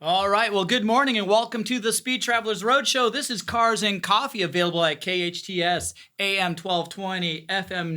All right. Well, good morning and welcome to the Speed Travelers Roadshow. This is Cars and Coffee, available at KHTS, AM 1220, FM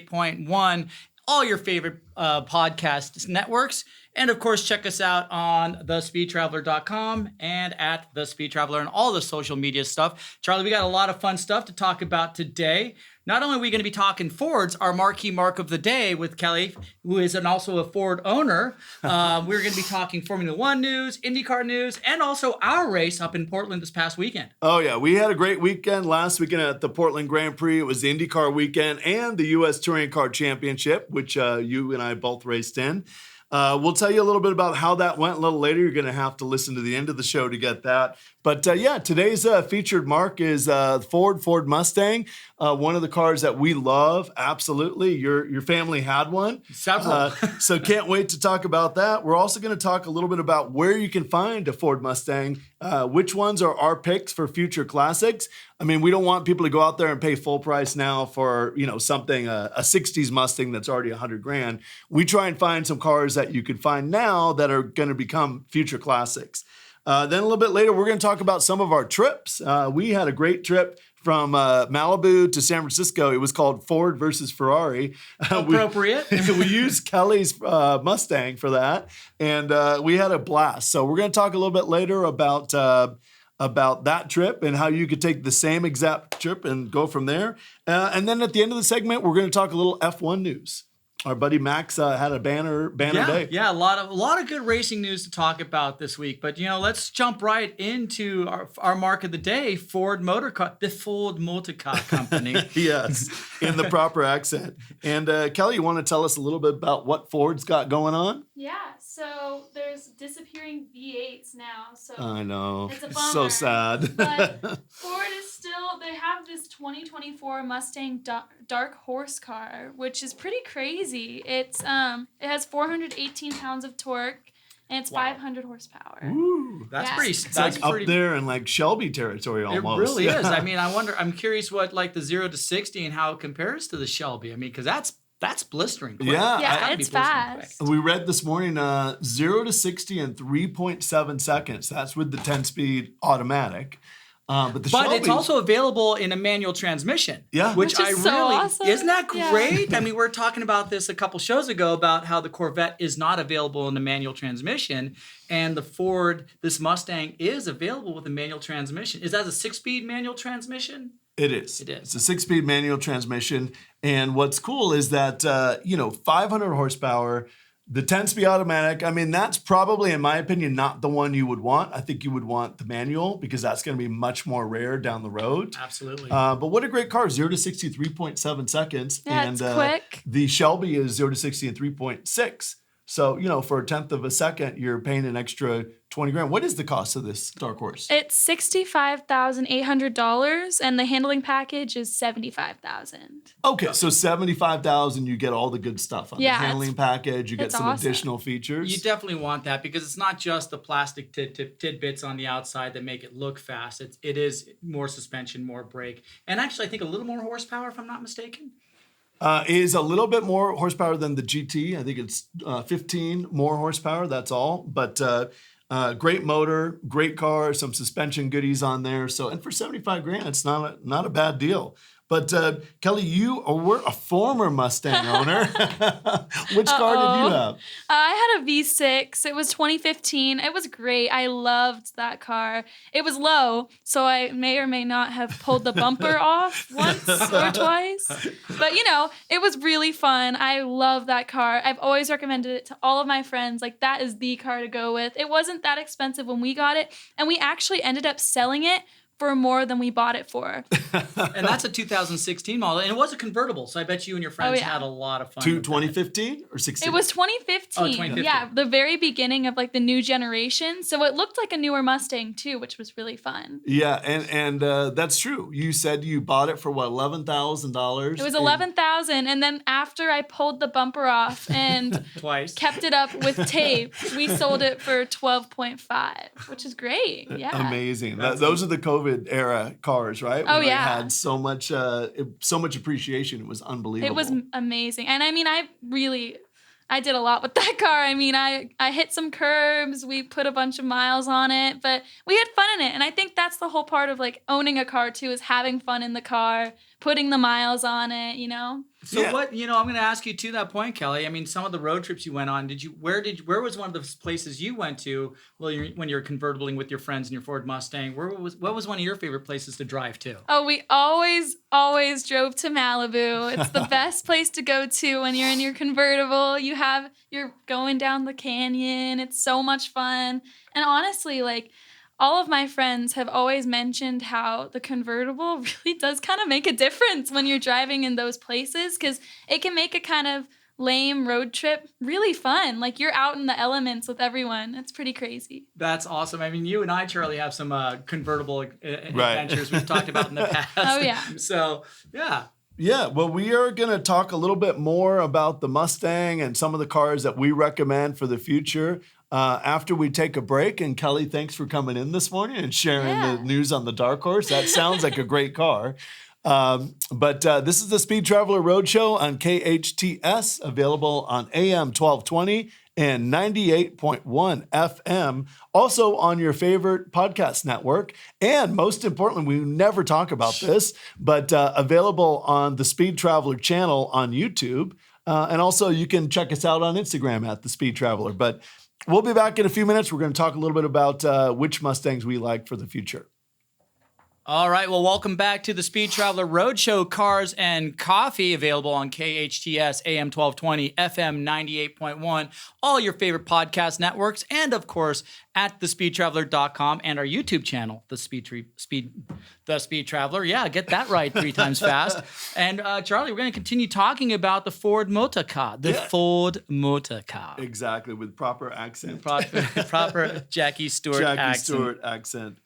98.1, all your favorite podcast networks. And of course, check us out on thespeedtraveler.com and at The Speed Traveler and all the social media stuff. Charlie, we got a lot of fun stuff to talk about today. Not only are we going to be talking Fords, our marquee mark of the day with Kelly, who is also a Ford owner. We're going to be talking Formula One news, IndyCar news, and also our race up in Portland this past weekend. Oh, yeah. We had a great weekend last weekend at the Portland Grand Prix. It was the IndyCar weekend and the U.S. Touring Car Championship, which you and I both raced in. We'll tell you a little bit about how that went a little later. You're going to have to listen to the end of the show to get that. But today's featured marque is Ford Mustang, one of the cars that we love. Absolutely. Your family had one. Several. So can't wait to talk about that. We're also going to talk a little bit about where you can find a Ford Mustang, which ones are our picks for future classics. I mean, we don't want people to go out there and pay full price now for, something, a 60s Mustang that's already $100,000. We try and find some cars that you could find now that are going to become future classics. Then a little bit later, we're going to talk about some of our trips. We had a great trip from Malibu to San Francisco. It was called Ford versus Ferrari. Appropriate. We used Kelly's Mustang for that, and we had a blast. So we're going to talk a little bit later about that trip and how you could take the same exact trip and go from there. And then at the end of the segment, we're going to talk a little F1 news. Our buddy Max had a banner day. Yeah, a lot of good racing news to talk about this week. But let's jump right into our mark of the day, the Ford Motor Car Company. Yes, in the proper accent. And Kelly, you want to tell us a little bit about what Ford's got going on? Yeah, so there's disappearing V8s now. So I know. It's a bummer. So sad. But Ford is they have this 2024 Mustang Dark Horse car, which is pretty crazy. It has 418 pounds of torque, and it's 500 horsepower. Ooh, that's up there in like Shelby territory almost. It really is. I mean, I'm curious what like the 0 to 60 and how it compares to the Shelby. I mean, because that's blistering quick. Yeah, it's fast. We read this morning 0 to 60 in 3.7 seconds. That's with the 10-speed automatic. But it's also available in a manual transmission. Yeah. Which is so awesome. Isn't that great? Yeah. I mean, we were talking about this a couple shows ago about how the Corvette is not available in a manual transmission. And this Mustang is available with a manual transmission. Is that a 6-speed manual transmission? It is. It's a 6-speed manual transmission. And what's cool is that, 500 horsepower, the 10-speed automatic, I mean, that's probably, in my opinion, not the one you would want. I think you would want the manual because that's going to be much more rare down the road. Absolutely. But what a great car. 0 to 60, 3.7 seconds. Yeah, and it's quick. The Shelby is 0 to 60 in 3.6. So, for a tenth of a second, you're paying an extra $20,000. What is the cost of this Dark Horse? It's $65,800, and the handling package is $75,000. Okay, so $75,000, you get all the good stuff on the handling package. You get some awesome. Additional features. You definitely want that because it's not just the plastic tidbits on the outside that make it look fast. It is more suspension, more brake, and actually, I think a little more horsepower, if I'm not mistaken. Is a little bit more horsepower than the GT. I think it's 15 more horsepower. That's all. But great motor, great car, some suspension goodies on there. So, and for $75,000, it's not a bad deal. But Kelly, you were a former Mustang owner. Which car did you have? I had a V6. It was 2015. It was great. I loved that car. It was low, so I may or may not have pulled the bumper off once or twice. But, it was really fun. I love that car. I've always recommended it to all of my friends. Like, that is the car to go with. It wasn't that expensive when we got it, and we actually ended up selling it for more than we bought it for. And that's a 2016 model. And it was a convertible, so I bet you and your friends had a lot of fun. 2015 or 16? It was 2015. 2015. Yeah, the very beginning of like the new generation. So it looked like a newer Mustang too, which was really fun. Yeah, and that's true. You said you bought it for what, $11,000? It was $11,000, and then after I pulled the bumper off and twice kept it up with tape, we sold it for $12.5, which is great. Yeah, amazing. Those are the COVID era cars, right? Oh, when yeah. They had so much appreciation. It was unbelievable. It was amazing. And I mean, I did a lot with that car. I mean, I hit some curbs. We put a bunch of miles on it, but we had fun in it. And I think that's the whole part of like owning a car too, is having fun in the car, putting the miles on it, you know? So what, I'm going to ask you to that point, Kelly. I mean, some of the road trips you went on, where was one of the places you went to when you're convertibling with your friends in your Ford Mustang? What was one of your favorite places to drive to? Oh, we always drove to Malibu. It's the best place to go to when you're in your convertible. You're going down the canyon. It's so much fun. And honestly, like, all of my friends have always mentioned how the convertible really does kind of make a difference when you're driving in those places, because it can make a kind of lame road trip really fun. Like, you're out in the elements with everyone. It's pretty crazy. That's awesome. I mean, you and I, Charlie, have some convertible adventures we've talked about in the past. Oh, yeah. So, yeah. Yeah, well, we are going to talk a little bit more about the Mustang and some of the cars that we recommend for the future after we take a break. And Kelly, thanks for coming in this morning and sharing the news on the Dark Horse. That sounds like a great car. But this is the Speed Traveler Roadshow on KHTS, available on AM 1220 and 98.1 FM, also on your favorite podcast network. And most importantly, we never talk about this, but available on the Speed Traveler channel on YouTube. And also you can check us out on Instagram at the Speed Traveler. But we'll be back in a few minutes. We're going to talk a little bit about which Mustangs we like for the future. All right, well, welcome back to the Speed Traveler Roadshow, Cars and Coffee, available on KHTS, AM 1220, FM 98.1, all your favorite podcast networks, and of course, at thespeedtraveler.com and our YouTube channel, The Speed Traveler. Yeah, get that right 3 times fast. And Charlie, we're going to continue talking about the Ford motor car, Ford motor car. Exactly, with proper accent. Proper Jackie Stewart accent.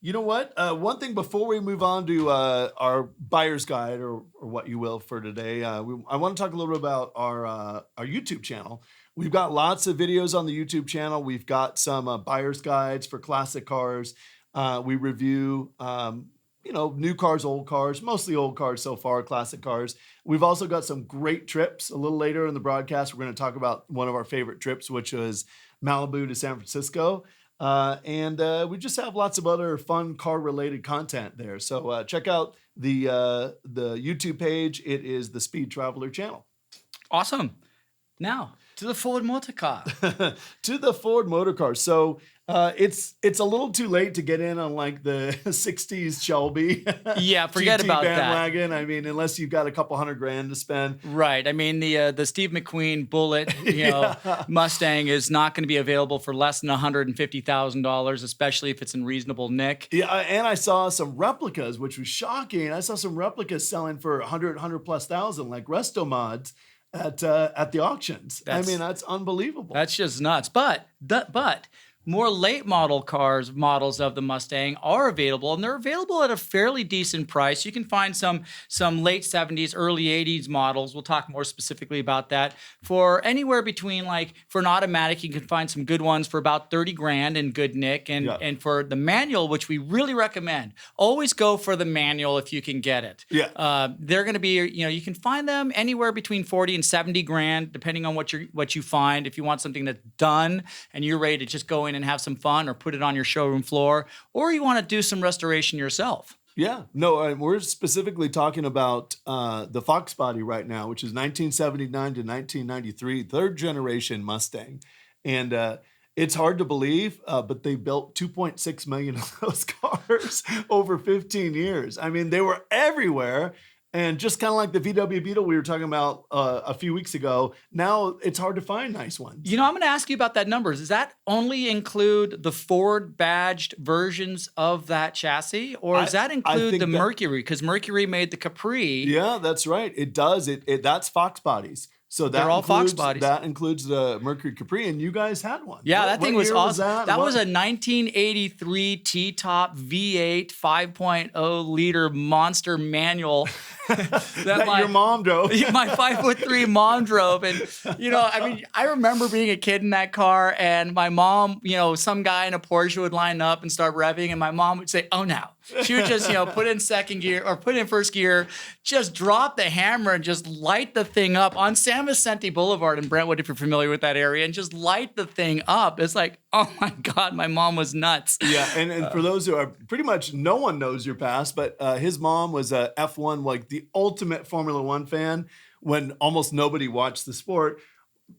You know what? One thing before we move on to our buyer's guide or what you will for today, I want to talk a little bit about our YouTube channel. We've got lots of videos on the YouTube channel. We've got some buyer's guides for classic cars. We review, new cars, old cars, mostly old cars so far, classic cars. We've also got some great trips. A little later in the broadcast, we're going to talk about one of our favorite trips, which was Malibu to San Francisco. And we just have lots of other fun car-related content there. So check out the YouTube page. It is the Speed Traveler channel. Awesome. Now, to the Ford motor car. To the Ford motor car. So it's a little too late to get in on like the 60s Shelby. Yeah, forget GT about bandwagon. that. I mean, unless you've got a couple $100,000 to spend. Right. I mean, the Steve McQueen Bullet, Mustang is not going to be available for less than $150,000, especially if it's in reasonable nick. Yeah, and I saw some replicas, which was shocking. I saw some replicas selling for 100 plus thousand, like resto mods at the auctions. That's unbelievable. That's just nuts. But more late model models of the Mustang are available, and they're available at a fairly decent price. You can find some late 70s, early 80s models. We'll talk more specifically about that. For anywhere between, like, for an automatic, you can find some good ones for about $30,000 in good nick. And for the manual, which we really recommend, always go for the manual if you can get it. Yeah. They're going to be, you can find them anywhere between $40,000 and $70,000, depending on what you find. If you want something that's done and you're ready to just go in and have some fun or put it on your showroom floor, or you want to do some restoration yourself. Yeah, no, we're specifically talking about the Fox Body right now, which is 1979 to 1993, third generation Mustang. And it's hard to believe, but they built 2.6 million of those cars over 15 years. I mean, they were everywhere. And just kind of like the VW Beetle we were talking about a few weeks ago, now it's hard to find nice ones. I'm going to ask you about that numbers. Does that only include the Ford badged versions of that chassis? Or does that include the Mercury? Because Mercury made the Capri. Yeah, that's right. It does. That's Fox Bodies. So they're all Fox bodies. That includes the Mercury Capri, and you guys had one. Yeah, that thing was awesome. That was a 1983 T-top V8 5.0 liter monster manual that your mom drove. My 5'3" mom drove, and I remember being a kid in that car, and my mom, some guy in a Porsche would line up and start revving, and my mom would say, "Oh no, She would just, put in second gear or put in first gear, just drop the hammer and just light the thing up on San Vicente Boulevard in Brentwood, if you're familiar with that area, and just light the thing up. It's like, oh my God, my mom was nuts. Yeah, and for those who are pretty much no one knows your past, but his mom was a F1, like the ultimate Formula One fan when almost nobody watched the sport.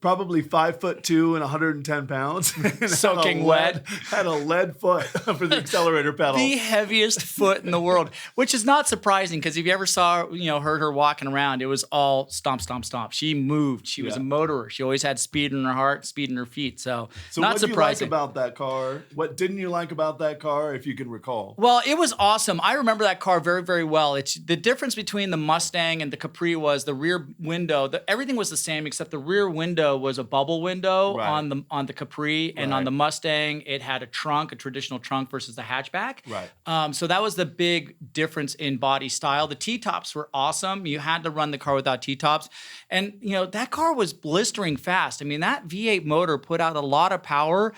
Probably 5'2" and 110 pounds. Soaking wet. Had a lead foot for the accelerator pedal. The heaviest foot in the world, which is not surprising because if you ever saw, heard her walking around, it was all stomp, stomp, stomp. She moved. She was a motorer. She always had speed in her heart, speed in her feet. So not what surprising. What did you like about that car? What didn't you like about that car, if you can recall? Well, it was awesome. I remember that car very, very well. It's the difference between the Mustang and the Capri was the rear window. Everything was the same except the rear window was a bubble window on the Capri, and on the Mustang it had a trunk, a traditional trunk versus the hatchback. Right. So that was the big difference in body style. The T-tops were awesome. You had to run the car without T-tops, and that car was blistering fast. I mean, that V8 motor put out a lot of power.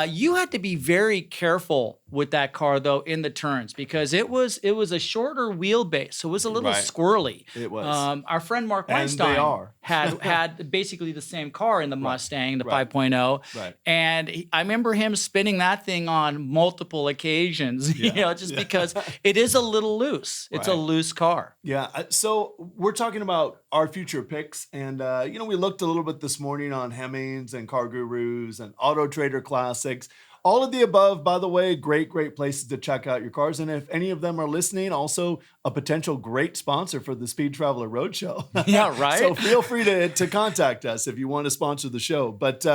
You had to be very careful with that car though in the turns because it was a shorter wheelbase, so it was a little squirrely. It was. Our friend Mark Weinstein had basically the same car in the Mustang, the 5.0. Right. And I remember him spinning that thing on multiple occasions, because it is a little loose. It's a loose car. Yeah. So we're talking about our future picks. And, we looked a little bit this morning on Hemmings and Car Gurus and Auto Trader Classics. All of the above, by the way, great places to check out your cars. And if any of them are listening, also a potential great sponsor for the Speed Traveler Roadshow. Yeah, right. So feel free to contact us if you want to sponsor the show. But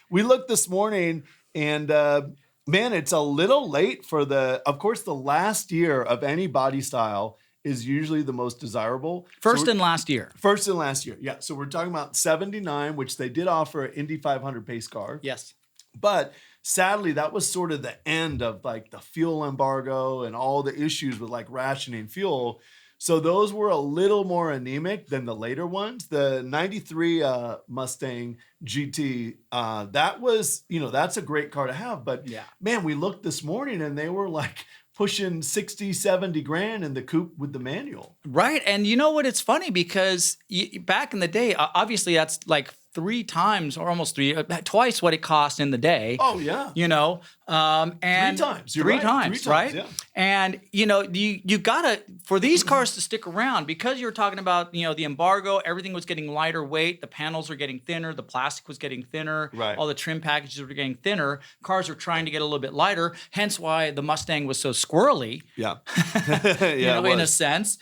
we looked this morning and, man, it's a little late for of course, the last year of any body style is usually the most desirable. First and last year. First and last year, yeah. So we're talking about 79, which they did offer an Indy 500 pace car. Yes. But sadly, that was sort of the end of like the fuel embargo and all the issues with like rationing fuel. So those were a little more anemic than the later ones. The 93 Mustang GT, that was, that's a great car to have. But man, we looked this morning and they were like pushing 60, 70 grand in the coupe with the manual. Right. And you know what? It's funny because back in the day, obviously that's like 3 times or almost twice what it cost in the day. Oh, yeah. And 3 times. You're 3 times, right? Yeah. And, you gotta, for these cars to stick around, because you were talking about, the embargo, everything was getting lighter weight, the panels were getting thinner, the plastic was getting thinner, all the trim packages were getting thinner, cars were trying to get a little bit lighter, hence why the Mustang was so squirrely. Yeah. In a sense.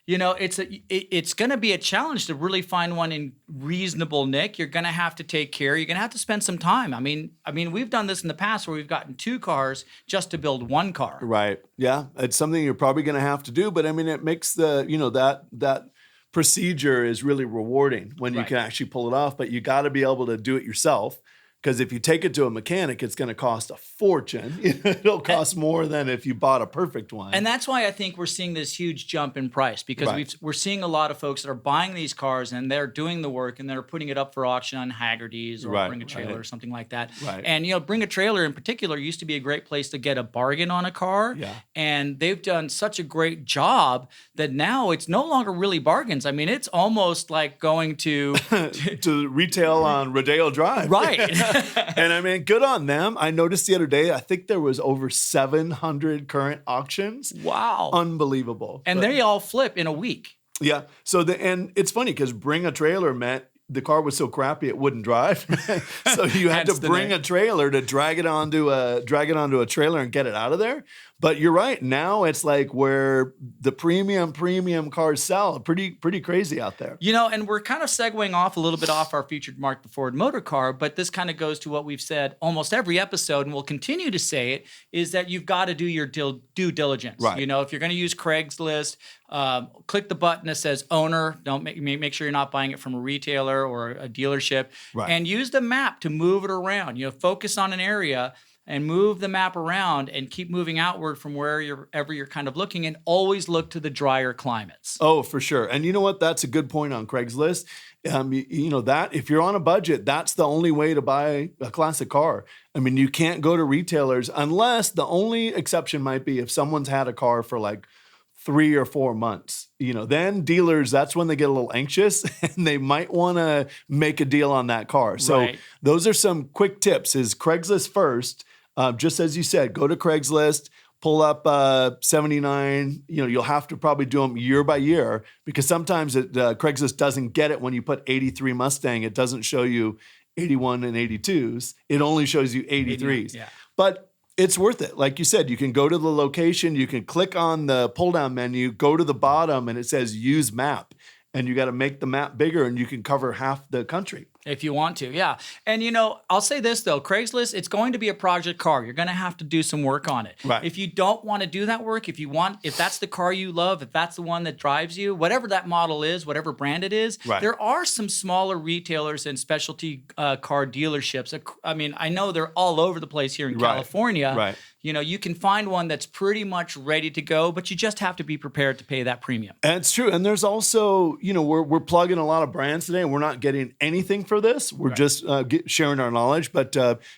It's going to be a challenge to really find one in reasonable nick. You're going to have to take care. You're going to have to spend some time. I mean, we've done this in the past where we've gotten 2 cars just to build 1 car. Right. Yeah. It's something you're probably going to have to do, but I mean, it makes that procedure is really rewarding when you can actually pull it off, but you got to be able to do it yourself. Because if you take it to a mechanic, it's going to cost a fortune. It'll cost more than if you bought a perfect one. And that's why I think we're seeing this huge jump in price because we're seeing a lot of folks that are buying these cars and they're doing the work and they're putting it up for auction on Haggerty's or Bring a Trailer or something like that. Right. And, Bring a Trailer in particular used to be a great place to get a bargain on a car. Yeah. And they've done such a great job that now it's no longer really bargains. I mean, it's almost like going to retail on Rodeo Drive. Right. And I mean, good on them. I noticed the other day, I think there was over 700 current auctions. Wow. Unbelievable. And they all flip in a week. Yeah. So and it's funny because Bring a Trailer meant the car was so crappy it wouldn't drive. So you had to bring a trailer to drag it onto a trailer and get it out of there. But you're right. Now it's like where the premium cars sell. Pretty crazy out there. And we're kind of segueing off a little bit off our featured Mark the Ford motor car, but this kind of goes to what we've said almost every episode, and we'll continue to say it, is that you've got to do your due diligence. Right. If you're going to use Craigslist, click the button that says owner. Don't make sure you're not buying it from a retailer or a dealership. Right. And use the map to move it around. Focus on an area. and move the map around and keep moving outward from wherever you're kind of looking, and always look to the drier climates. Oh, for sure. And you know what? That's a good point on Craigslist. You know that if you're on a budget, that's the only way to buy a classic car. I mean, you can't go to retailers unless the only exception might be if someone's had a car for like 3 or 4 months. You know, then dealers, that's when they get a little anxious and they might want to make a deal on that car. So those are some quick tips. Is Craigslist first, just as you said, go to Craigslist. Pull up 79, you know, you'll have to probably do them year by year because sometimes Craigslist doesn't get it when you put 83 Mustang. It doesn't show you 81 and 82s. It only shows you 83s. Yeah. But it's worth it. Like you said, you can go to the location, you can click on the pull down menu, go to the bottom and it says use map. And you got to make the map bigger and you can cover half the country. If you want to, yeah. And, you know, I'll say this, though. Craigslist, it's going to be a project car. You're going to have to do some work on it. Right. If you don't want to do that work, if that's the car you love, if that's the one that drives you, whatever that model is, whatever brand it is, there are some smaller retailers and specialty car dealerships. I mean, I know they're all over the place here in California. Right. You know, you can find one that's pretty much ready to go, but you just have to be prepared to pay that premium. And it's true. And there's also, you know, we're plugging a lot of brands today and we're not getting anything for this. We're just sharing our knowledge. But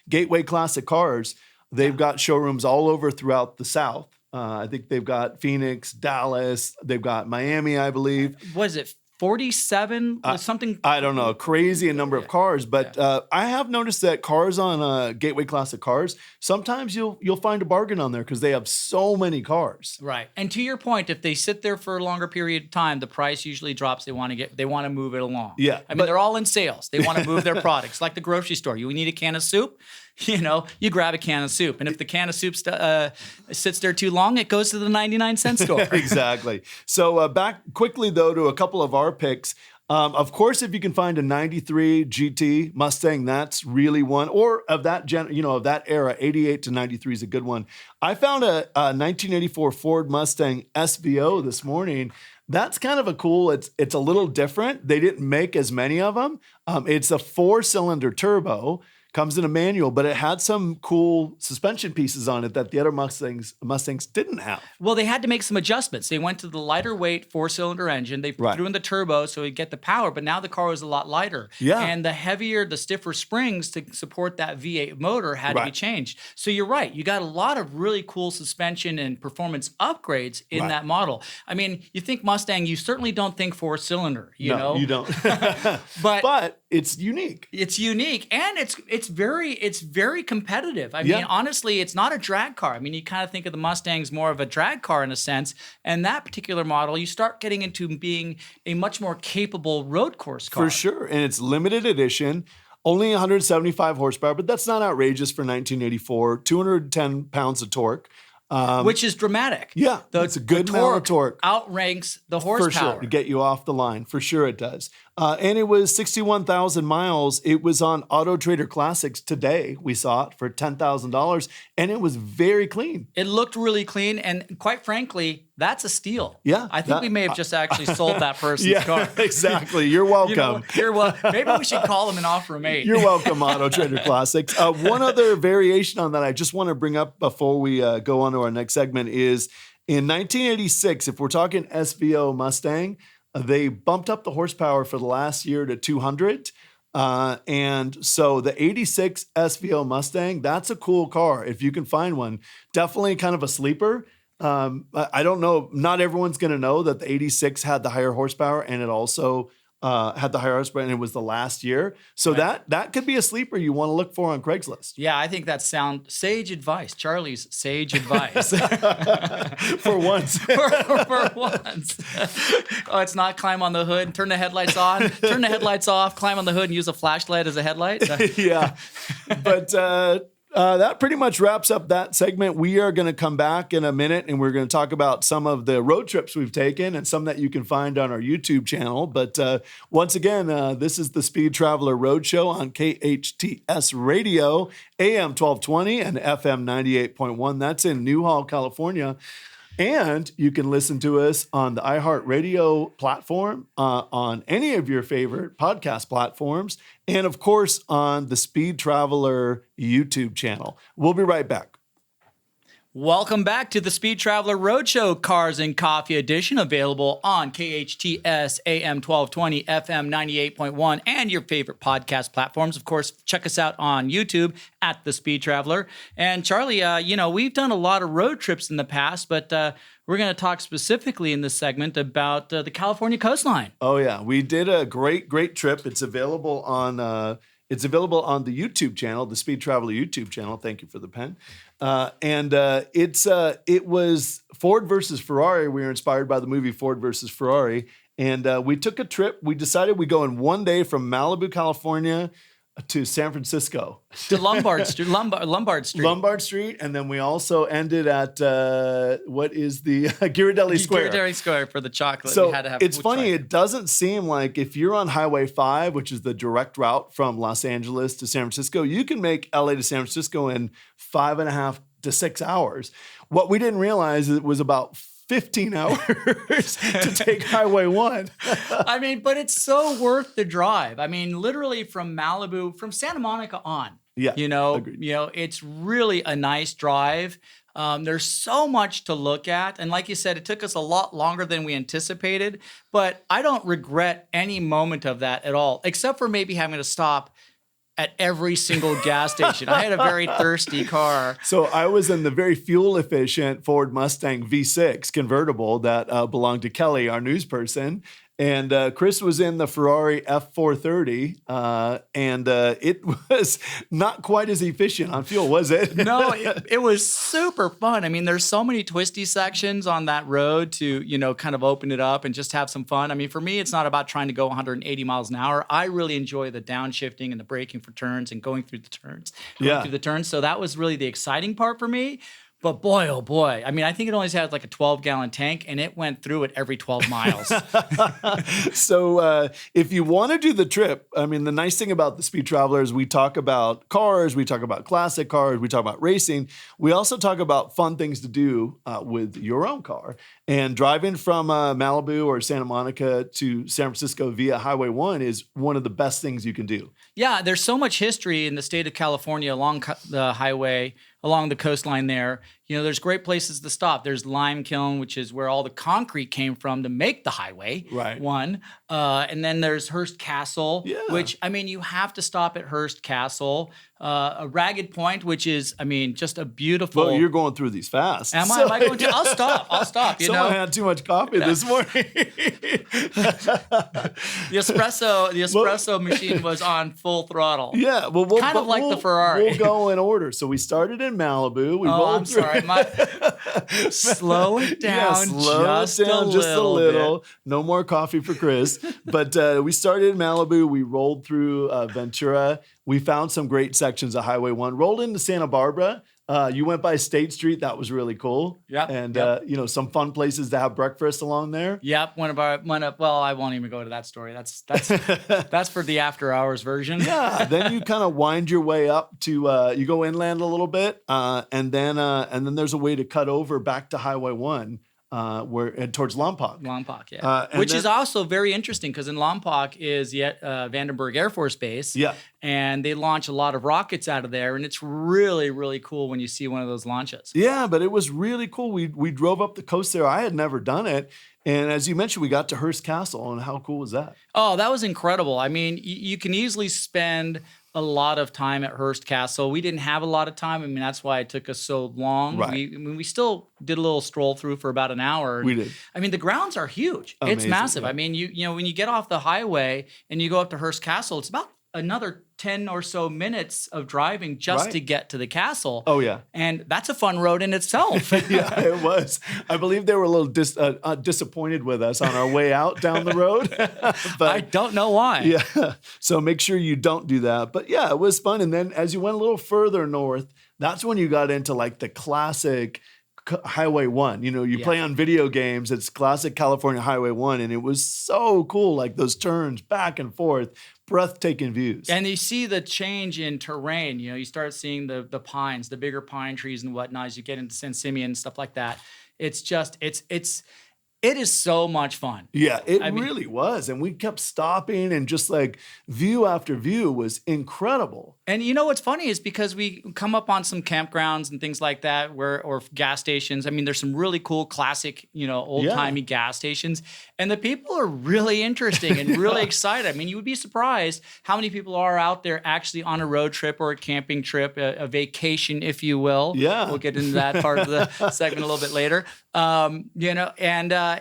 Gateway Classic Cars, they've got showrooms all over throughout the South. I think they've got Phoenix, Dallas, they've got Miami, I believe. Was it 47 something? I don't know, crazy a number of cars, but I have noticed that cars on Gateway Classic Cars, sometimes you'll find a bargain on there because they have so many cars. Right. And to your point, if they sit there for a longer period of time, the price usually drops. They want to move it along. Yeah. I mean, they're all in sales. They want to move their products. Like the grocery store. You need a can of soup, you know, you grab a can of soup. And if the can of soup sits there too long, it goes to the 99-cent store. Exactly. So back quickly, though, to a couple of our picks. Of course, if you can find a 93 GT Mustang, that's really one. Or of that of that era, 88 to 93 is a good one. I found a 1984 Ford Mustang SVO this morning. That's kind of a cool. It's a little different. They didn't make as many of them. It's a 4-cylinder turbo. Comes in a manual, but it had some cool suspension pieces on it that the other Mustangs didn't have. Well, they had to make some adjustments. They went to the lighter weight 4-cylinder engine. They threw in the turbo so you get the power, but now the car was a lot lighter. Yeah. And the stiffer springs to support that V8 motor had to be changed. So you're right. You got a lot of really cool suspension and performance upgrades in that model. I mean, you think Mustang, you certainly don't think 4-cylinder, you know? You don't. But it's unique. It's unique, and it's very competitive. I mean, honestly, it's not a drag car. I mean, you kind of think of the Mustangs more of a drag car in a sense, and that particular model, you start getting into being a much more capable road course car. For sure, and it's limited edition. Only 175 horsepower, but that's not outrageous for 1984. 210 pounds of torque. Which is dramatic. Yeah, it's a good amount of torque. Outranks the horsepower. For sure, to get you off the line. For sure it does. And it was 61,000 miles. It was on Auto Trader Classics today. We saw it for $10,000, and it was very clean. It looked really clean, and quite frankly, that's a steal. Yeah. I think we may have just actually sold that person's car. Exactly. You're welcome. Maybe we should call them and offer them 8. You're welcome, Auto Trader Classics. One other variation on that I just want to bring up before we go on to our next segment is in 1986, if we're talking SVO Mustang, they bumped up the horsepower for the last year to 200. And so the 86 SVO Mustang, that's a cool car. If you can find one, definitely kind of a sleeper. I don't know. Not everyone's going to know that the 86 had the higher horsepower and it also had the higher horsepower and it was the last year. So that could be a sleeper you want to look for on Craigslist. Yeah, I think that's sage advice. Charlie's sage advice. For once. for once. Oh, it's not climb on the hood, turn the headlights on, turn the headlights off, climb on the hood and use a flashlight as a headlight. Yeah. But that pretty much wraps up that segment. We are going to come back in a minute and we're going to talk about some of the road trips we've taken and some that you can find on our YouTube channel. But once again, this is the Speed Traveler Roadshow on KHTS Radio, AM 1220 and FM 98.1. That's in Newhall, California. And you can listen to us on the iHeartRadio platform, on any of your favorite podcast platforms, and of course on the Speed Traveler YouTube channel. We'll be right back. Welcome back to the Speed Traveler Roadshow Cars and Coffee Edition, available on KHTS AM 1220, FM 98.1, and your favorite podcast platforms. Of course, check us out on YouTube at the Speed Traveler. And Charlie, we've done a lot of road trips in the past, but we're going to talk specifically in this segment about the California coastline. Oh yeah, we did a great trip. It's available on the YouTube channel, the Speed Traveler YouTube channel. Thank you for the pen. It was Ford versus Ferrari. We were inspired by the movie Ford versus Ferrari. And we took a trip. We decided we'd go in one day from Malibu, California to San Francisco. To Lombard Street. Lombard Street. And then we also ended at, what is the Ghirardelli Square. Ghirardelli Square for the chocolate. So we had to have it's funny. It doesn't seem like if you're on Highway 5, which is the direct route from Los Angeles to San Francisco, you can make LA to San Francisco in 5.5 to 6 hours. What we didn't realize is it was about 15 hours to take Highway 1. I mean, but it's so worth the drive. I mean, literally from Malibu, from Santa Monica on. Yeah, agreed. It's really a nice drive. There's so much to look at. And like you said, it took us a lot longer than we anticipated. But I don't regret any moment of that at all, except for maybe having to stop at every single gas station. I had a very thirsty car. So I was in the very fuel efficient Ford Mustang V6 convertible that belonged to Kelly, our news person. And Chris was in the Ferrari F430, and it was not quite as efficient on fuel, was it? No, it was super fun. I mean, there's so many twisty sections on that road to, kind of open it up and just have some fun. I mean, for me, it's not about trying to go 180 miles an hour. I really enjoy the downshifting and the braking for turns and going through the turns. So that was really the exciting part for me. But boy, oh boy. I mean, I think it only had like a 12-gallon tank, and it went through it every 12 miles. So if you want to do the trip, I mean, the nice thing about the Speed Traveler is we talk about cars, we talk about classic cars, we talk about racing. We also talk about fun things to do with your own car. And driving from Malibu or Santa Monica to San Francisco via Highway 1 is one of the best things you can do. Yeah, there's so much history in the state of California along the highway, along the coastline there. There's great places to stop. There's Lime Kiln, which is where all the concrete came from to make the highway. Right. And then there's Hearst Castle, which, I mean, you have to stop at Hearst Castle. A Ragged Point, which is, I mean, just a beautiful... Well, you're going through these fast. Am I going to? I'll stop. Someone had too much coffee this morning. The espresso machine was on full throttle. Yeah, well, kind of like the Ferrari. We'll go in order. So we started in Malibu. I'm sorry. Slow it down, just a little bit. No more coffee for Chris. But we started in Malibu. We rolled through Ventura. We found some great sections of Highway 1. Rolled into Santa Barbara. You went by State Street. That was really cool. Yeah. And, some fun places to have breakfast along there. Yep. Well, I won't even go to that story. That's that's for the after hours version. Yeah. Then you kind of wind your way up to, you go inland a little bit. And then there's a way to cut over back to Highway 1. Towards Lompoc. Yeah. Which is also very interesting because in Lompoc is yet Vandenberg Air Force Base. Yeah. And they launch a lot of rockets out of there. And it's really, really cool when you see one of those launches. Yeah, but it was really cool. We drove up the coast there. I had never done it. And as you mentioned, we got to Hearst Castle. And how cool was that? Oh, that was incredible. I mean, you can easily spend a lot of time at Hearst Castle. We didn't have a lot of time. I mean, that's why it took us so long. Right. We still did a little stroll through for about an hour. We did. I mean, the grounds are huge. Amazing, it's massive. Yeah. I mean, when you get off the highway and you go up to Hearst Castle, it's about another 10 or so minutes of driving just to get to the castle. Oh, yeah. And that's a fun road in itself. Yeah, it was. I believe they were a little disappointed with us on our way out down the road. But I don't know why. Yeah. So make sure you don't do that. But yeah, it was fun. And then as you went a little further north, that's when you got into like the classic Highway 1. You play on video games, it's classic California Highway 1, and it was so cool, like those turns back and forth, breathtaking views. And you see the change in terrain. You start seeing the pines, the bigger pine trees and whatnot as you get into San Simeon and stuff like that. It is so much fun. Yeah, it really was. And we kept stopping and just like view after view was incredible. And you know what's funny is because we come up on some campgrounds and things like that or gas stations. I mean, there's some really cool classic, old-timey gas stations. And the people are really interesting and really excited. I mean, you would be surprised how many people are out there actually on a road trip or a camping trip, a vacation, if you will. Yeah. We'll get into that part of the segment a little bit later.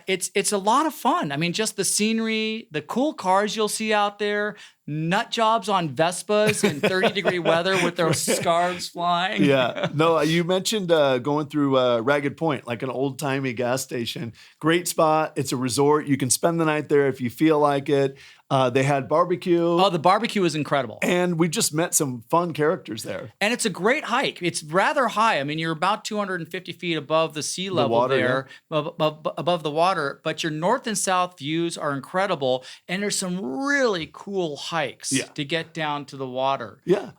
It's a lot of fun. I mean, just the scenery, the cool cars you'll see out there, nut jobs on Vespas in 30-degree weather with their scarves flying. Yeah. No, you mentioned going through Ragged Point, like an old-timey gas station. Great spot. It's a resort. You can spend the night there if you feel like it. They had barbecue. Oh, the barbecue is incredible. And we just met some fun characters there. And it's a great hike. It's rather high. I mean, you're about 250 feet above the sea level there, above the water. But your north and south views are incredible. And there's some really cool hikes to get down to the water. Yeah.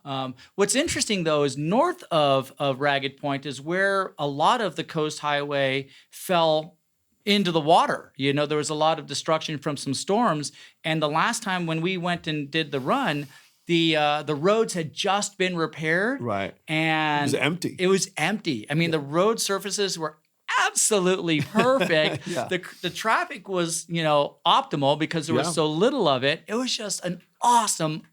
What's interesting, though, is north of Ragged Point is where a lot of the Coast Highway fell into the water. There was a lot of destruction from some storms. And the last time when we went and did the run, the roads had just been repaired. Right. And it was empty. It was empty. I mean, the road surfaces were absolutely perfect. The traffic was, optimal because there was so little of it. It was just an awesome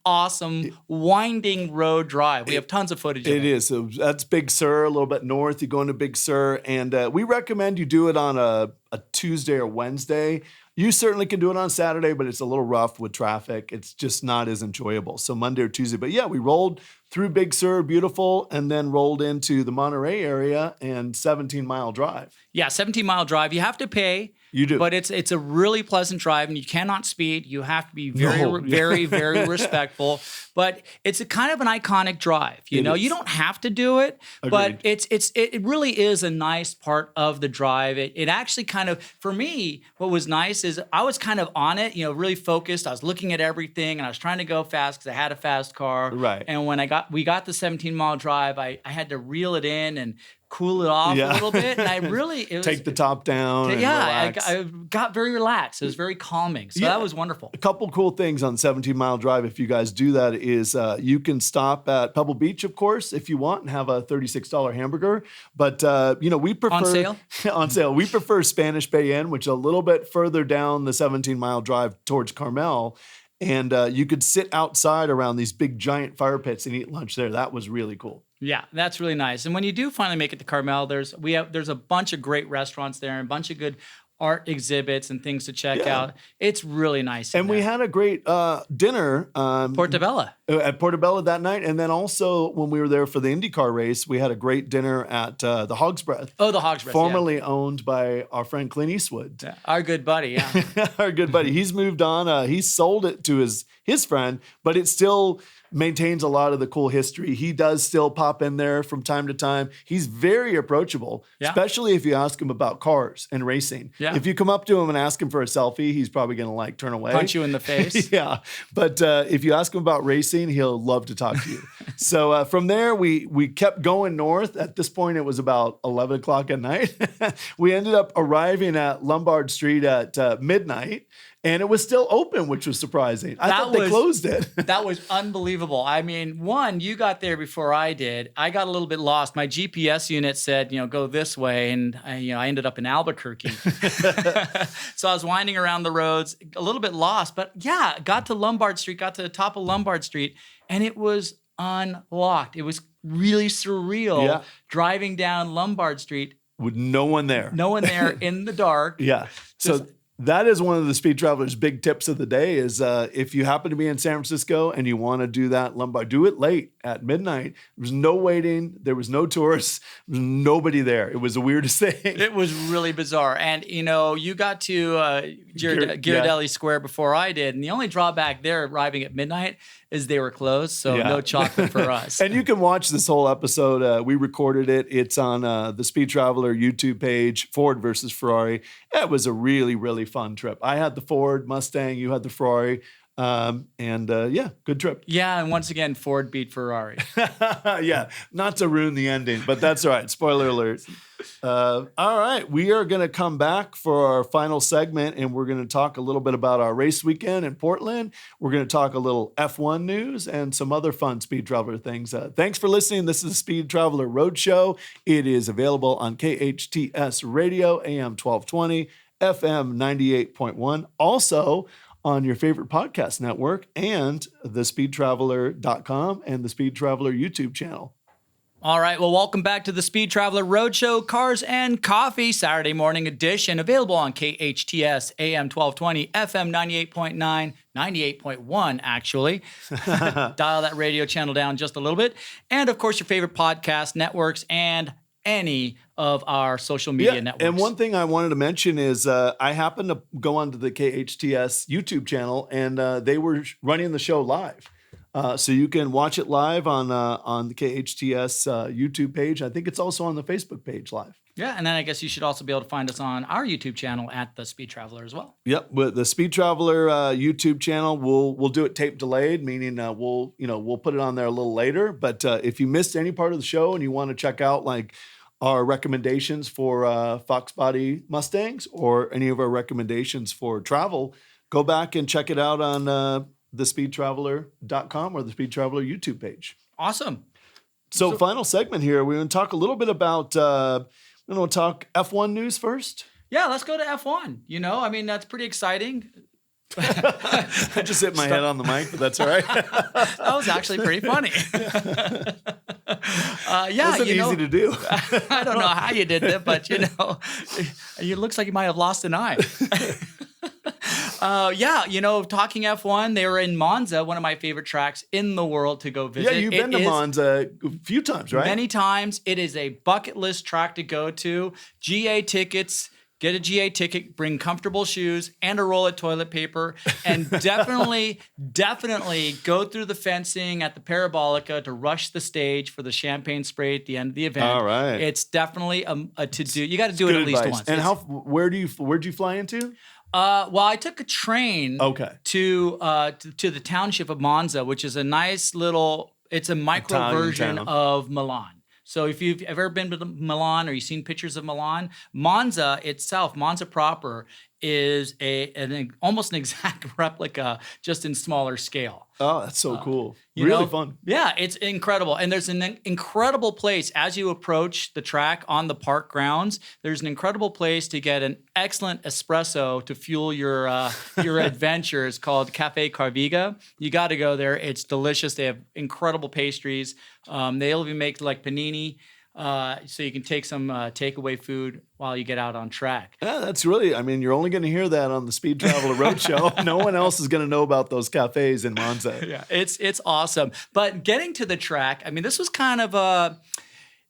winding road drive. We have tons of footage of it. It is. So that's Big Sur, a little bit north. You go into Big Sur, and we recommend you do it on a Tuesday or Wednesday. You certainly can do it on Saturday, but it's a little rough with traffic. It's just not as enjoyable. So Monday or Tuesday. But yeah, we rolled through Big Sur, beautiful, and then rolled into the Monterey area and 17-mile drive. Yeah, 17-mile drive. You have to pay. You do. But it's a really pleasant drive, and you cannot speed. You have to be very, very respectful. But it's a kind of an iconic drive. You don't have to do it, but it really is a nice part of the drive. It actually kind of, for me, what was nice is I was kind of on it, really focused. I was looking at everything, and I was trying to go fast because I had a fast car. Right. And when we got the 17-mile drive, I had to reel it in and cool it off a little bit, and I really take the top down. And relax. I got very relaxed. It was very calming, so that was wonderful. A couple cool things on 17-mile drive. If you guys do that, is you can stop at Pebble Beach, of course, if you want, and have a $36 hamburger. But we prefer on sale. On sale. We prefer Spanish Bay Inn, which is a little bit further down the 17-mile drive towards Carmel. And you could sit outside around these big giant fire pits and eat lunch there. That was really cool. Yeah, that's really nice. And when you do finally make it to Carmel, there's a bunch of great restaurants there and a bunch of good art exhibits and things to check out. It's really nice. And we had a great dinner Portobello. At Portobello that night. And then also when we were there for the IndyCar race, we had a great dinner at the Hog's Breath. Oh, the Hog's Breath. Formerly owned by our friend Clint Eastwood. Yeah, our good buddy, Our good buddy. He's moved on. He sold it to his friend, but it still maintains a lot of the cool history. He does still pop in there from time to time. He's very approachable, especially if you ask him about cars and racing. Yeah. If you come up to him and ask him for a selfie, he's probably going to turn away. Punch you in the face. Yeah. But if you ask him about racing, he'll love to talk to you. So from there, we kept going north. At this point, it was about 11 o'clock at night. We ended up arriving at Lombard Street at midnight. And it was still open, which was surprising. I thought they closed it. That was unbelievable. I mean, one, you got there before I did. I got a little bit lost. My GPS unit said, go this way, and I ended up in Albuquerque. So I was winding around the roads, a little bit lost. But yeah, got to Lombard Street, got to the top of Lombard Street, and it was unlocked. It was really surreal driving down Lombard Street. With no one there. No one there in the dark. Yeah. So that is one of the Speed Traveler's big tips of the day is if you happen to be in San Francisco and you want to do that Lombard, do it late at midnight. There was no waiting. There was no tourists. There was nobody there. It was the weirdest thing. It was really bizarre. And, you got to Ghirardelli Square before I did. And the only drawback there arriving at midnight is they were closed. So no chocolate for us. And you can watch this whole episode. We recorded it. It's on the Speed Traveler YouTube page, Ford versus Ferrari. It was a really, really fun trip. I had the Ford Mustang. You had the Ferrari. Good trip. Yeah, and once again, Ford beat Ferrari. Yeah, not to ruin the ending, but that's all right. Spoiler alert. All right, we are going to come back for our final segment, and we're going to talk a little bit about our race weekend in Portland. We're going to talk a little F1 news and some other fun Speed Traveler things. Thanks for listening. This is the Speed Traveler Roadshow. It is available on KHTS Radio, AM 1220, FM 98.1. Also on your favorite podcast network and thespeedtraveler.com and the Speed Traveler YouTube channel. All right, well, welcome back to the Speed Traveler Roadshow, Cars and Coffee, Saturday morning edition, available on KHTS, AM 1220, FM 98.9, 98.1, actually. Dial that radio channel down just a little bit. And, of course, your favorite podcast networks and any of our social media networks. And one thing I wanted to mention is I happened to go onto the KHTS YouTube channel, and they were running the show live. So you can watch it live on the KHTS YouTube page. I think it's also on the Facebook page live. Yeah, and then I guess you should also be able to find us on our YouTube channel at The Speed Traveler as well. Yep, with the Speed Traveler YouTube channel, we'll do it tape delayed, meaning we'll put it on there a little later. But if you missed any part of the show and you want to check out like our recommendations for Fox Body Mustangs or any of our recommendations for travel, go back and check it out on thespeedtraveler.com or the Speed Traveler YouTube page. Awesome. So final segment here, we're going to talk a little bit about, we're going to talk F1 news first. Yeah, let's go to F1. That's pretty exciting. I just hit my head on the mic, but that's all right. That was actually pretty funny. Wasn't easy to do. I don't know how you did that, but it looks like you might have lost an eye. Talking F1, they were in Monza, one of my favorite tracks in the world to go visit. Yeah, you've been to Monza a few times, right? Many times. It is a bucket list track to go to. GA tickets. Get a GA ticket, bring comfortable shoes and a roll of toilet paper, and definitely go through the fencing at the Parabolica to rush the stage for the champagne spray at the end of the event. All right. It's definitely a to-do. You got to do it at least once. And where'd you fly into? I took a train to the township of Monza, which is a nice little, it's a micro Italian version town of Milan. So if you've ever been to Milan or you've seen pictures of Milan, Monza itself, Monza proper, is almost an exact replica, just in smaller scale. Oh, that's so cool. Really fun. Yeah, it's incredible. And there's an incredible place as you approach the track on the park grounds. There's an incredible place to get an excellent espresso to fuel your adventures called Cafe Carviga. You got to go there. It's delicious. They have incredible pastries. They'll even make like panini. So you can take some takeaway food while you get out on track. Yeah, that's really, you're only going to hear that on the Speed Traveler Roadshow. No one else is going to know about those cafes in Monza. Yeah, it's awesome. But getting to the track, this was kind of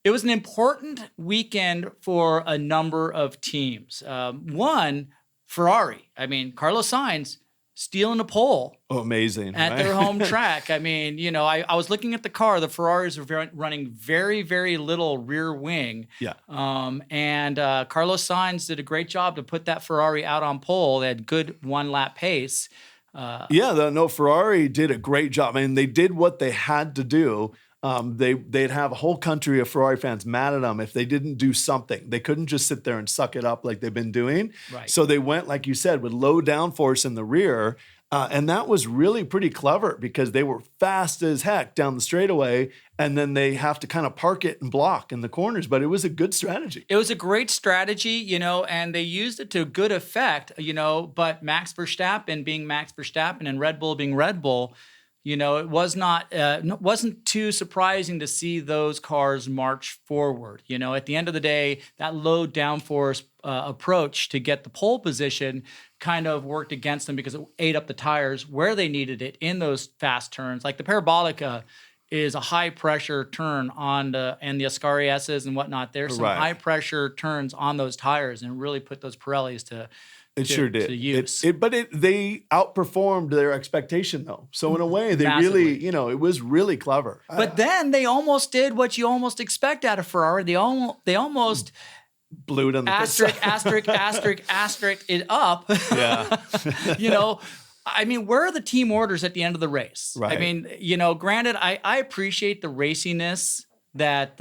it was an important weekend for a number of teams. One, Ferrari. Carlos Sainz stealing a pole. Oh, amazing. At their home track. I was looking at the car. The Ferraris were running very, very little rear wing. Yeah. And Carlos Sainz did a great job to put that Ferrari out on pole. They had good one-lap pace. Ferrari did a great job. They did what they had to do. They'd have a whole country of Ferrari fans mad at them if they didn't do something. They couldn't just sit there and suck it up like they've been doing. Right. So they went, like you said, with low downforce in the rear. And that was really pretty clever because they were fast as heck down the straightaway. And then they have to kind of park it and block in the corners. But it was a good strategy. It was a great strategy, and they used it to good effect, but Max Verstappen being Max Verstappen and Red Bull being Red Bull, it wasn't too surprising to see those cars march forward. At the end of the day, that low downforce approach to get the pole position kind of worked against them because it ate up the tires where they needed it in those fast turns. Like the Parabolica is a high pressure turn and the Ascari S's and whatnot. There's some high pressure turns on those tires and really put those Pirellis to sure did. To use. They outperformed their expectation though. So in a way, they Massively. really, it was really clever. But then they almost did what you almost expect out of Ferrari. They almost blew it on the asterisk it up. Yeah. I mean, where are the team orders at the end of the race? Right. I mean, granted, I appreciate the raciness that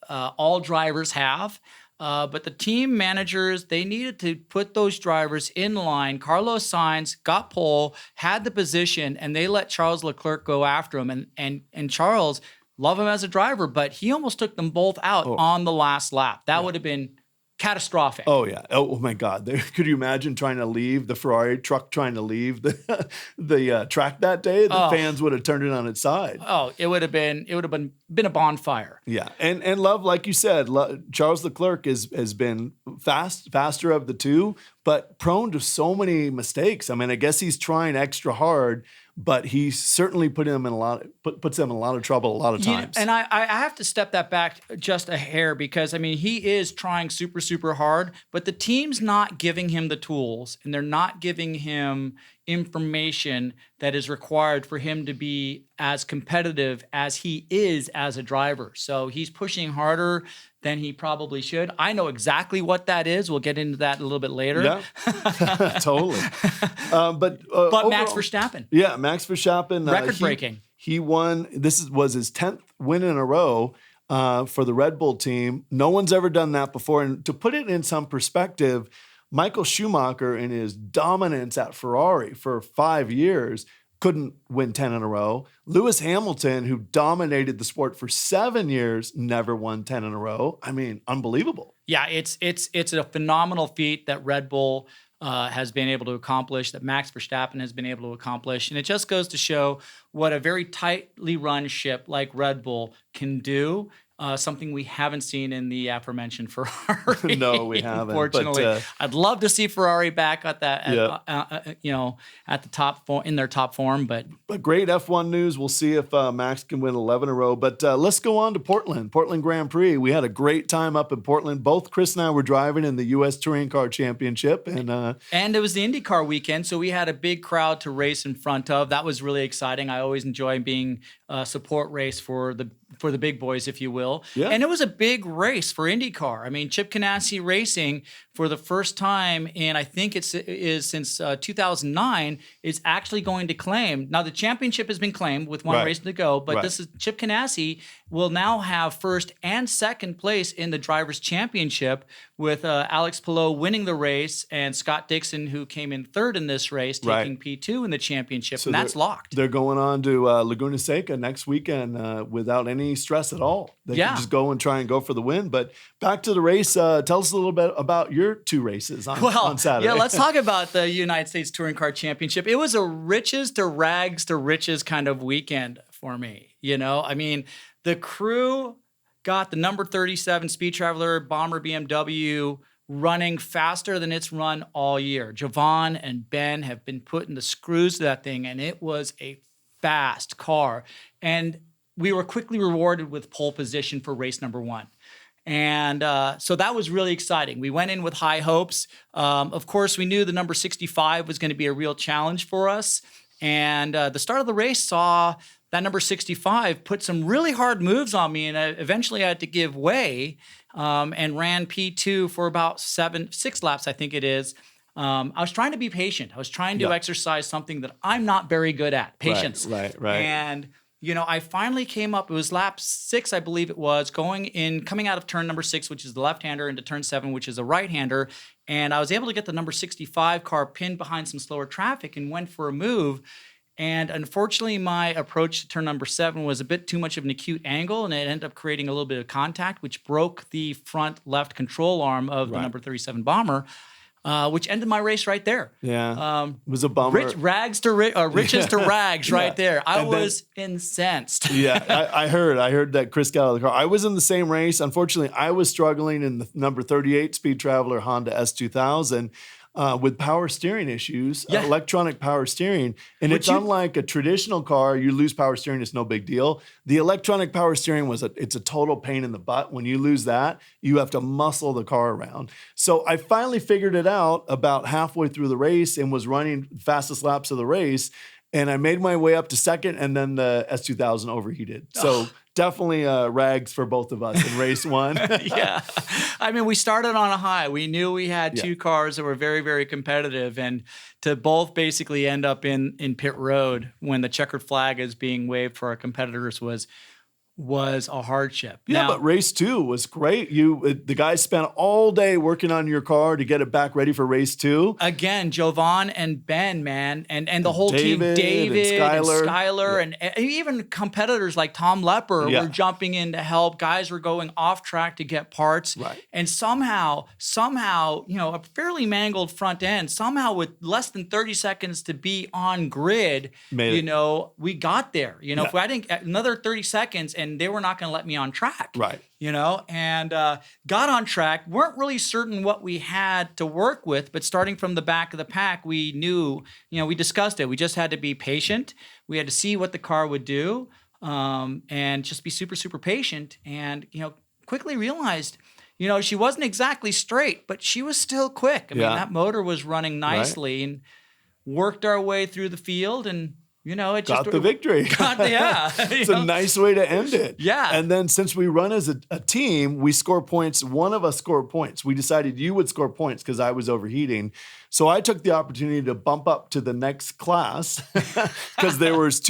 all drivers have. But the team managers, they needed to put those drivers in line. Carlos Sainz got pole, had the position, and they let Charles Leclerc go after him. And Charles, love him as a driver, but he almost took them both out on the last lap. That would have been catastrophic. Oh yeah. Oh my God. Could you imagine trying to leave the Ferrari truck trying to leave the track that day? The fans would have turned it on its side. Oh, it would have been a bonfire. Yeah. And Love, like you said, Charles Leclerc has been faster of the two, but prone to so many mistakes. I mean, I guess he's trying extra hard, but he certainly puts them in a lot of trouble a lot of times. And I have to step that back just a hair because, I mean, he is trying super, super hard, but the team's not giving him the tools and they're not giving him information that is required for him to be as competitive as he is as a driver. So he's pushing harder than he probably should. I know exactly what that is. We'll get into that a little bit later. Yeah, totally. But overall, Max Verstappen. Yeah, Max Verstappen. Record-breaking. He won. Was his 10th win in a row for the Red Bull team. No one's ever done that before. And to put it in some perspective, Michael Schumacher in his dominance at Ferrari for 5 years couldn't win 10 in a row. Lewis Hamilton, who dominated the sport for 7 years, never won 10 in a row. I mean, unbelievable. Yeah, it's a phenomenal feat that Red Bull has been able to accomplish, that Max Verstappen has been able to accomplish. And it just goes to show what a very tightly run ship like Red Bull can do. Something we haven't seen in the aforementioned Ferrari. No, we haven't. Unfortunately, but, I'd love to see Ferrari back at that, at the top form, in their top form. But great F1 news. We'll see if Max can win 11 in a row. But let's go on to Portland Grand Prix. We had a great time up in Portland. Both Chris and I were driving in the U.S. Touring Car Championship, and it was the IndyCar weekend, so we had a big crowd to race in front of. That was really exciting. I always enjoy being a support race for the big boys, if you will. Yeah. And it was a big race for IndyCar. I mean, Chip Ganassi Racing, for the first time in, I think it is since 2009, is actually going to claim. Now, the championship has been claimed with one race to go, but this is Chip Ganassi will now have first and second place in the Drivers' Championship, with Alex Palou winning the race and Scott Dixon, who came in third in this race, taking P2 in the championship, so and that's locked. They're going on to Laguna Seca next weekend without any stress at all. They can just go and try and go for the win. But back to the race, tell us a little bit about your two races on Saturday. Yeah, let's talk about the United States Touring Car Championship. It was a riches to rags to riches kind of weekend for me. I mean, the crew got the number 37 Speed Traveler Bomber BMW running faster than it's run all year. Javon and Ben have been putting the screws to that thing, and it was a fast car. And we were quickly rewarded with pole position for race number 1. And so that was really exciting. We went in with high hopes. Of course, we knew the number 65 was going to be a real challenge for us. And the start of the race saw that number 65 put some really hard moves on me, and eventually I had to give way and ran P2 for about 6 laps, I think it is. I was trying to be patient. I was trying to exercise something that I'm not very good at, patience. Right. And I finally came up. It was lap 6, I believe it was, coming out of turn number 6, which is the left-hander, into turn 7, which is a right-hander. And I was able to get the number 65 car pinned behind some slower traffic and went for a move. And unfortunately, my approach to turn number 7 was a bit too much of an acute angle, and it ended up creating a little bit of contact, which broke the front left control arm of the number 37 Bomber. Which ended my race right there. Yeah, it was a bummer. Riches to rags right there. I was incensed. Yeah, I heard that Chris got out of the car. I was in the same race. Unfortunately, I was struggling in the number 38 Speed Traveler Honda S2000 with power steering issues, electronic power steering. And it's unlike a traditional car. You lose power steering, it's no big deal. The electronic power steering it's a total pain in the butt. When you lose that, you have to muscle the car around. So I finally figured it out about halfway through the race and was running fastest laps of the race. And I made my way up to second, and then the S2000 overheated. So definitely rags for both of us in race one. Yeah. I mean, we started on a high. We knew we had two cars that were very, very competitive, and to both basically end up in pit road when the checkered flag is being waved for our competitors was a hardship. Yeah, Now, but race 2 was great. The guys spent all day working on your car to get it back ready for race 2. again, Jovan and Ben, man, and the whole David team, David and Skylar. Skylar, and even competitors like Tom Lepper Yeah. were jumping in to help. Guys were going off track to get parts. Right. And somehow, a fairly mangled front end, somehow with less than 30 seconds to be on grid, Made it. we got there. If I didn't, another 30 seconds and they were not going to let me on track. Right. And got on track, weren't really certain what we had to work with, but starting from the back of the pack, we knew, we discussed it. We just had to be patient. We had to see what the car would do, and just be super, super patient. And, quickly realized, she wasn't exactly straight, but she was still quick. I mean, that motor was running nicely, and worked our way through the field, and it just Got the victory. It's a nice way to end it. Yeah. And then since we run as a team, we score points. One of us scored points. We decided you would score points because I was overheating. So I took the opportunity to bump up to the next class because there was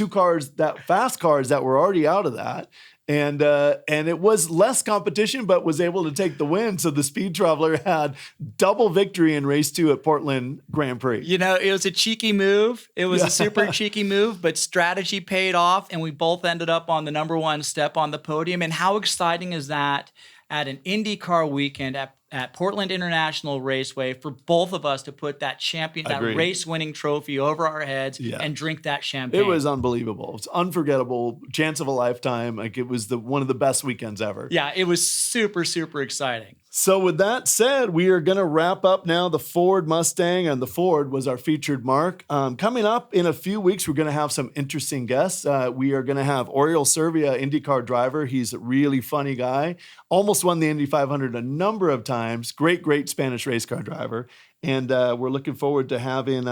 fast cars that were already out of that. And it was less competition, but was able to take the win. So the Speed Traveler had double victory in race 2 at Portland Grand Prix. It was a cheeky move. It was a super cheeky move, but strategy paid off, and we both ended up on the number 1 step on the podium. And how exciting is that at an IndyCar weekend at Portland International Raceway for both of us to put that Agreed. race-winning trophy over our heads and drink that champagne. It was unbelievable. It's unforgettable. Chance of a lifetime. Like, it was one of the best weekends ever. Yeah, it was super, super exciting. So with that said, we are going to wrap up now the Ford Mustang, and the Ford was our featured marque. Coming up in a few weeks, we're going to have some interesting guests. We are going to have Oriol Servia, IndyCar driver. He's a really funny guy. Almost won the Indy 500 a number of times. Great Spanish race car driver. And we're looking forward to having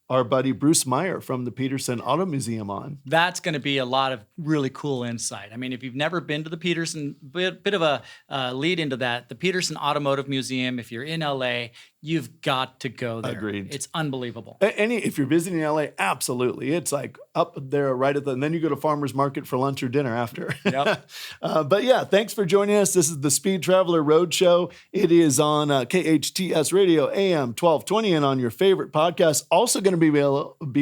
our buddy Bruce Meyer from the Peterson Auto Museum on. That's going to be a lot of really cool insight. I mean, if you've never been to the Peterson, bit of a lead into that, the Peterson Automotive Museum, if you're in LA, you've got to go there. Agreed. It's unbelievable. If you're visiting LA, absolutely. It's like up there right and then you go to Farmer's Market for lunch or dinner after. Yep. But yeah, thanks for joining us. This is the Speed Traveler Roadshow. It is on KHTS Radio AM 1220 and on your favorite podcast. Also going to be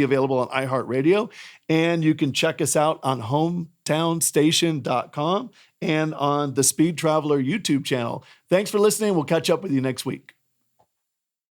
available on iHeartRadio. And you can check us out on hometownstation.com and on the Speed Traveler YouTube channel. Thanks for listening. We'll catch up with you next week.